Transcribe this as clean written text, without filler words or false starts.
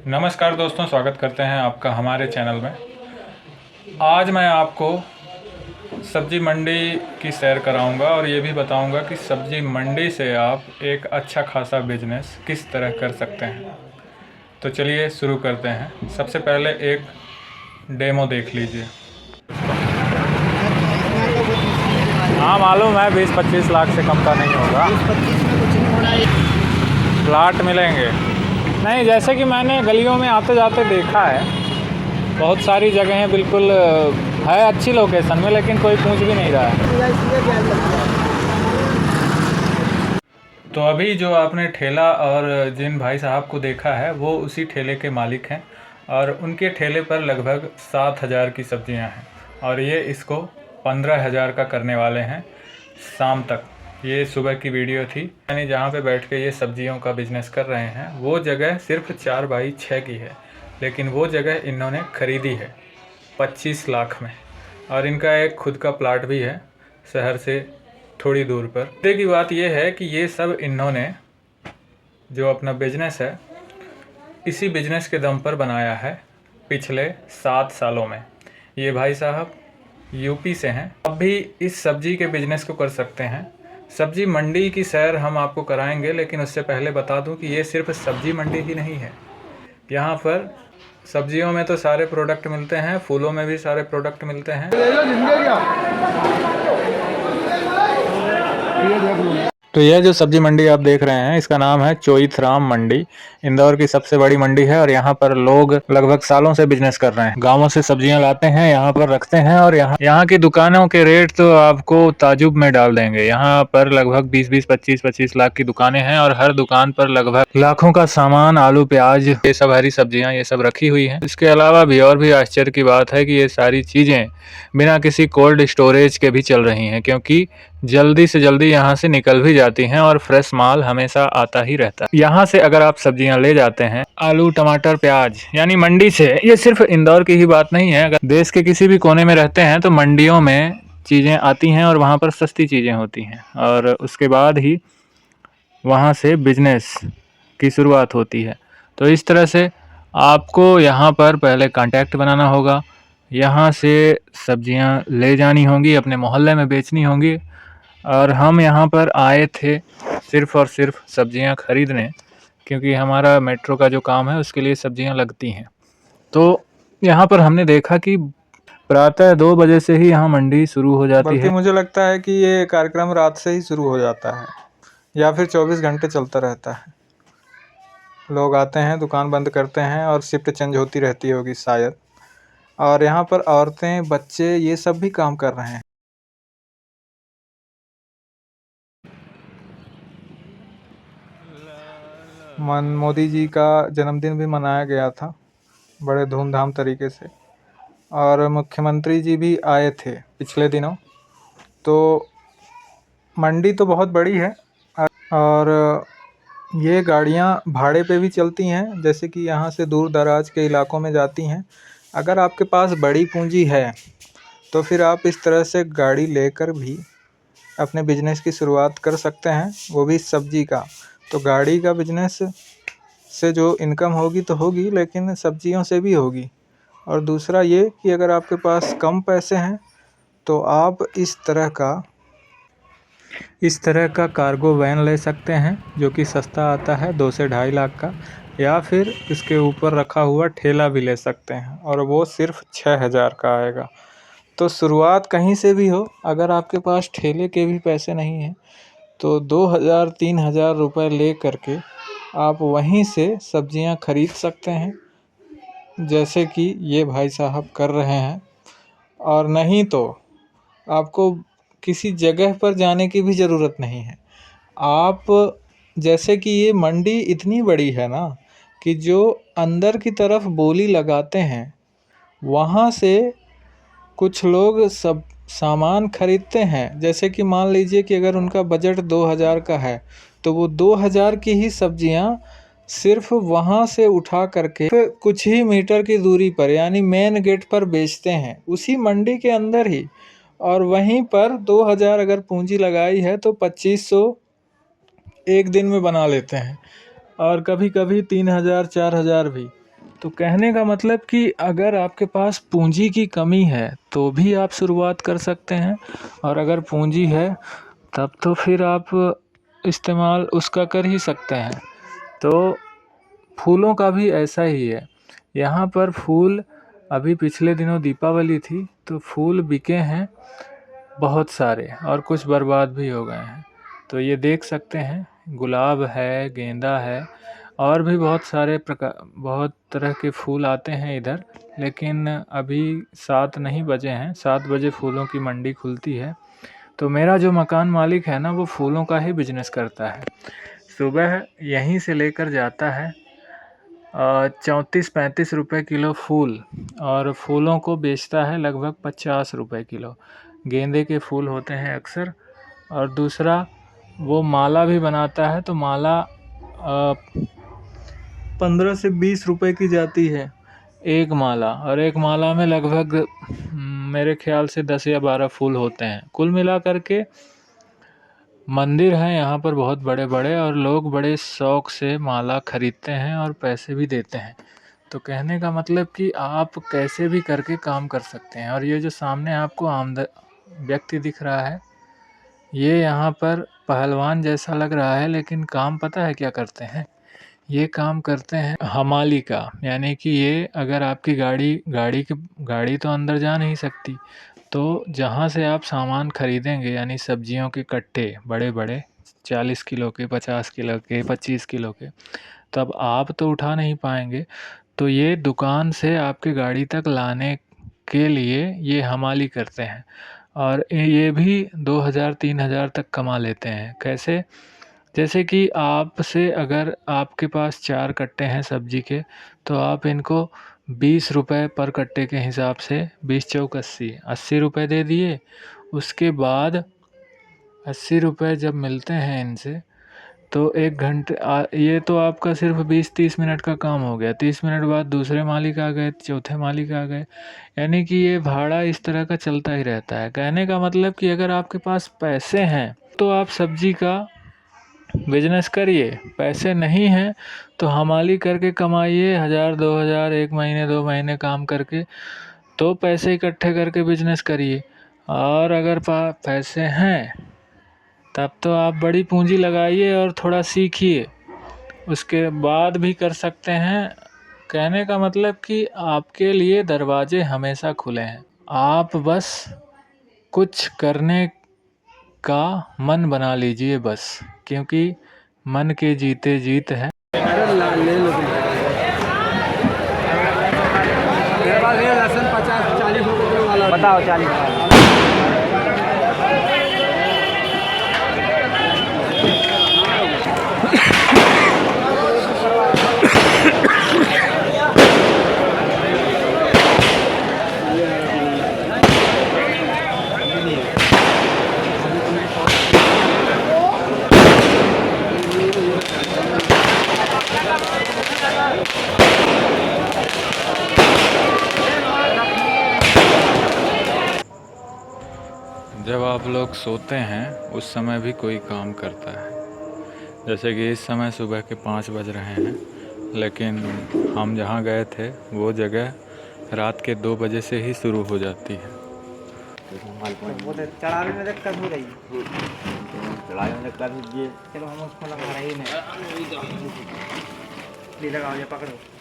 नमस्कार दोस्तों, स्वागत करते हैं आपका हमारे चैनल में। आज मैं आपको सब्ज़ी मंडी की सैर कराऊंगा और ये भी बताऊंगा कि सब्ज़ी मंडी से आप एक अच्छा खासा बिजनेस किस तरह कर सकते हैं। तो चलिए शुरू करते हैं। सबसे पहले एक डेमो देख लीजिए। हाँ मालूम है, 20-25 लाख से कम का नहीं होगा। 25 में कुछ नहीं होना है। प्लाट मिलेंगे नहीं, जैसे कि मैंने गलियों में आते जाते देखा है, बहुत सारी जगहें बिल्कुल है अच्छी लोकेशन में, लेकिन कोई पूछ भी नहीं रहा है। तो अभी जो आपने ठेला और जिन भाई साहब को देखा है वो उसी ठेले के मालिक हैं और उनके ठेले पर लगभग 7,000 की सब्जियां हैं और ये इसको 15,000 का करने वाले हैं शाम तक। ये सुबह की वीडियो थी। यानी जहाँ पे बैठ के ये सब्जियों का बिजनेस कर रहे हैं वो जगह सिर्फ 4x6 की है, लेकिन वो जगह इन्होंने ख़रीदी है 25 लाख में और इनका एक खुद का प्लाट भी है शहर से थोड़ी दूर पर। मुद्दे की बात यह है कि ये सब इन्होंने जो अपना बिजनेस है इसी बिजनेस के दम पर बनाया है पिछले 7 सालों में। ये भाई साहब यूपी से हैं, अब भी इस सब्जी के बिजनेस को कर सकते हैं। सब्जी मंडी की सैर हम आपको कराएंगे, लेकिन उससे पहले बता दूं कि ये सिर्फ सब्जी मंडी ही नहीं है। यहाँ पर सब्जियों में तो सारे प्रोडक्ट मिलते हैं, फूलों में भी सारे प्रोडक्ट मिलते हैं। तो यह जो सब्जी मंडी आप देख रहे हैं इसका नाम है चोईथराम मंडी। इंदौर की सबसे बड़ी मंडी है और यहाँ पर लोग लगभग सालों से बिजनेस कर रहे हैं। गांवों से सब्जियां लाते हैं, यहाँ पर रखते हैं और यहाँ की दुकानों के रेट तो आपको ताजुब में डाल देंगे। यहाँ पर लगभग 20-20, 25-25 लाख की दुकानें हैं और हर दुकान पर लगभग लाखों का सामान, आलू, प्याज, ये सब हरी सब्जियां ये सब रखी हुई हैं। इसके अलावा भी और भी आश्चर्य की बात है कि ये सारी चीजें बिना किसी कोल्ड स्टोरेज के भी चल रही हैं, क्योंकि जल्दी से जल्दी यहाँ से निकल भी जाती हैं और फ्रेश माल हमेशा आता ही रहता है। यहाँ से अगर आप सब्जियाँ ले जाते हैं, आलू, टमाटर, प्याज, यानी मंडी से, ये सिर्फ इंदौर की ही बात नहीं है, अगर देश के किसी भी कोने में रहते हैं तो मंडियों में चीज़ें आती हैं और वहाँ पर सस्ती चीज़ें होती हैं और उसके बाद ही वहाँ से बिजनेस की शुरुआत होती है। तो इस तरह से आपको यहाँ पर पहले कांटेक्ट बनाना होगा, यहाँ से सब्जियाँ ले जानी होंगी, अपने मोहल्ले में बेचनी होंगी। और हम यहाँ पर आए थे सिर्फ़ और सिर्फ सब्जियाँ ख़रीदने, क्योंकि हमारा मेट्रो का जो काम है उसके लिए सब्जियाँ लगती हैं। तो यहाँ पर हमने देखा कि प्रातः 2 बजे से ही यहाँ मंडी शुरू हो जाती है। मुझे लगता है कि ये कार्यक्रम रात से ही शुरू हो जाता है या फिर 24 घंटे चलता रहता है। लोग आते हैं, दुकान बंद करते हैं और शिफ्ट चेंज होती रहती होगी शायद। और यहाँ पर औरतें, बच्चे ये सब भी काम कर रहे हैं। मोदी जी का जन्मदिन भी मनाया गया था बड़े धूमधाम तरीके से और मुख्यमंत्री जी भी आए थे पिछले दिनों। तो मंडी तो बहुत बड़ी है और ये गाड़ियाँ भाड़े पे भी चलती हैं, जैसे कि यहाँ से दूर दराज के इलाकों में जाती हैं। अगर आपके पास बड़ी पूंजी है तो फिर आप इस तरह से गाड़ी लेकर भी अपने बिजनेस की शुरुआत कर सकते हैं, वो भी सब्जी का। तो गाड़ी का बिजनेस से जो इनकम होगी तो होगी, लेकिन सब्जियों से भी होगी। और दूसरा ये कि अगर आपके पास कम पैसे हैं तो आप इस तरह का कार्गो वैन ले सकते हैं, जो कि सस्ता आता है 2 से 2.5 लाख का, या फिर इसके ऊपर रखा हुआ ठेला भी ले सकते हैं और वो सिर्फ 6,000 का आएगा। तो शुरुआत कहीं से भी हो, अगर आपके पास ठेले के भी पैसे नहीं हैं तो 2,000-3,000 रुपये ले करके आप वहीं से सब्जियां खरीद सकते हैं, जैसे कि ये भाई साहब कर रहे हैं। और नहीं तो आपको किसी जगह पर जाने की भी ज़रूरत नहीं है। आप, जैसे कि ये मंडी इतनी बड़ी है ना कि जो अंदर की तरफ बोली लगाते हैं वहाँ से कुछ लोग सब सामान खरीदते हैं। जैसे कि मान लीजिए कि अगर उनका बजट 2,000 का है तो वो 2,000 की ही सब्जियां सिर्फ वहाँ से उठा करके कुछ ही मीटर की दूरी पर, यानी मेन गेट पर बेचते हैं, उसी मंडी के अंदर ही। और वहीं पर 2,000 अगर पूंजी लगाई है तो 2,500 एक दिन में बना लेते हैं और कभी कभी 3,000 4,000 भी। तो कहने का मतलब कि अगर आपके पास पूंजी की कमी है तो भी आप शुरुआत कर सकते हैं, और अगर पूंजी है तब तो फिर आप इस्तेमाल उसका कर ही सकते हैं। तो फूलों का भी ऐसा ही है। यहाँ पर फूल, अभी पिछले दिनों दीपावली थी तो फूल बिके हैं बहुत सारे, और कुछ बर्बाद भी हो गए हैं। तो ये देख सकते हैं, गुलाब है, गेंदा है, और भी बहुत सारे बहुत तरह के फूल आते हैं इधर। लेकिन अभी 7 नहीं बजे हैं, 7 बजे फूलों की मंडी खुलती है। तो मेरा जो मकान मालिक है ना, वो फूलों का ही बिजनेस करता है। सुबह यहीं से लेकर जाता है 34-35 रुपए किलो फूल, और फूलों को बेचता है लगभग 50 रुपए किलो। गेंदे के फूल होते हैं अक्सर। और दूसरा, वो माला भी बनाता है, तो माला 15 से 20 रुपए की जाती है एक माला, और एक माला में लगभग मेरे ख्याल से 10 या 12 फूल होते हैं। कुल मिला करके मंदिर हैं यहाँ पर बहुत बड़े बड़े, और लोग बड़े शौक से माला खरीदते हैं और पैसे भी देते हैं। तो कहने का मतलब कि आप कैसे भी करके काम कर सकते हैं। और ये जो सामने आपको व्यक्ति दिख रहा है, ये यहाँ पर पहलवान जैसा लग रहा है, लेकिन काम पता है क्या करते हैं? ये काम करते हैं हमाली का। यानी कि ये, अगर आपकी गाड़ी तो अंदर जा नहीं सकती, तो जहाँ से आप सामान खरीदेंगे, यानी सब्जियों के कट्टे बड़े बड़े 40 किलो के, 50 किलो के, 25 किलो के, तब आप तो उठा नहीं पाएंगे। तो ये दुकान से आपके गाड़ी तक लाने के लिए ये हमाली करते हैं, और ये भी 2000-3000 तक कमा लेते हैं। कैसे? जैसे कि आपसे, अगर आपके पास 4 कट्टे हैं सब्जी के, तो आप इनको 20 रुपए पर कट्टे के हिसाब से, 20 चौक 80 रुपए दे दिए। उसके बाद 80 रुपए जब मिलते हैं इनसे, तो 1 घंटे ये तो आपका सिर्फ 20-30 मिनट का काम हो गया। 30 मिनट बाद दूसरे मालिक आ गए, चौथे मालिक आ गए। यानी कि ये भाड़ा इस तरह का चलता ही रहता है। कहने का मतलब कि अगर आपके पास पैसे हैं तो आप सब्जी का बिजनेस करिए, पैसे नहीं हैं तो हमाली करके कमाइए 1000-2000, 1 महीने 2 महीने काम करके, तो पैसे इकट्ठे करके बिजनेस करिए। और अगर पैसे हैं तब तो आप बड़ी पूंजी लगाइए और थोड़ा सीखिए, उसके बाद भी कर सकते हैं। कहने का मतलब कि आपके लिए दरवाजे हमेशा खुले हैं, आप बस कुछ करने का मन बना लीजिए बस, क्योंकि मन के जीते जीत है। ले लो तुम। मेरे पास ये लहसुन 50-40 रुपए किलो वाला बताओ। 40 वाला जब आप लोग सोते हैं उस समय भी कोई काम करता है। जैसे कि इस समय सुबह के 5 बज रहे हैं, लेकिन हम जहाँ गए थे वो जगह रात के 2 बजे से ही शुरू हो जाती है। चढ़ावे में दिक्कत हो रही है। चढ़ावे में दिक्कत हो, चलो हम उसको लगा रहे हैं। लगाओ, ये पकड़ो।